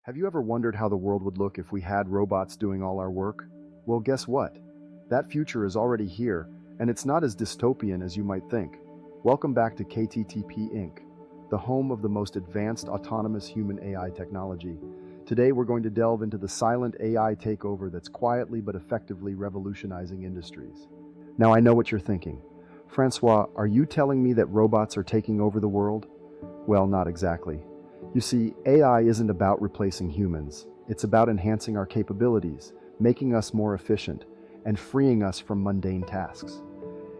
Have you ever wondered how the world would look if we had robots doing all our work? Well, guess what? That future is already here, and it's not as dystopian as you might think. Welcome back to KTTP Inc., the home of the most advanced autonomous human AI technology. Today, we're going to delve into the silent AI takeover that's quietly but effectively revolutionizing industries. Now, I know what you're thinking. Francois, are you telling me that robots are taking over the world? Well, not exactly. You see, AI isn't about replacing humans. It's about enhancing our capabilities, making us more efficient, and freeing us from mundane tasks.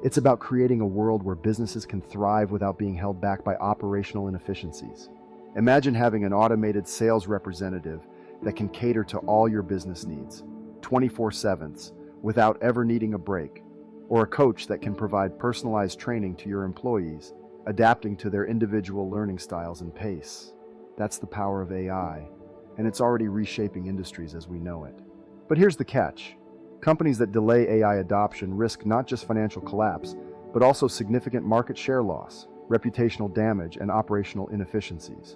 It's about creating a world where businesses can thrive without being held back by operational inefficiencies. Imagine having an automated sales representative that can cater to all your business needs, 24/7, without ever needing a break, or a coach that can provide personalized training to your employees, adapting to their individual learning styles and pace. That's the power of AI, and it's already reshaping industries as we know it. But here's the catch. Companies that delay AI adoption risk not just financial collapse, but also significant market share loss, reputational damage, and operational inefficiencies.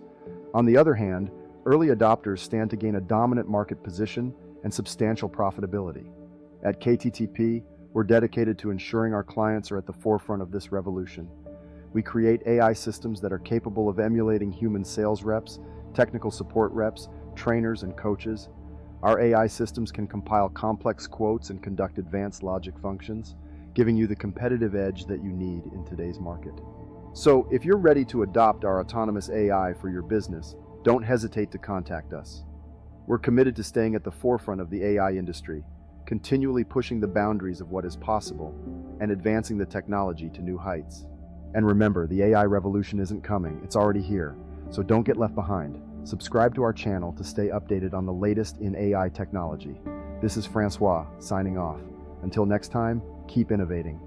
On the other hand, early adopters stand to gain a dominant market position and substantial profitability. At KTTP, we're dedicated to ensuring our clients are at the forefront of this revolution. We create AI systems that are capable of emulating human sales reps, technical support reps, trainers, and coaches. Our AI systems can compile complex quotes and conduct advanced logic functions, giving you the competitive edge that you need in today's market. So, if you're ready to adopt our autonomous AI for your business, don't hesitate to contact us. We're committed to staying at the forefront of the AI industry, continually pushing the boundaries of what is possible and advancing the technology to new heights. And remember, the AI revolution isn't coming, it's already here, so don't get left behind. Subscribe to our channel to stay updated on the latest in AI technology. This is Francois, signing off. Until next time, keep innovating.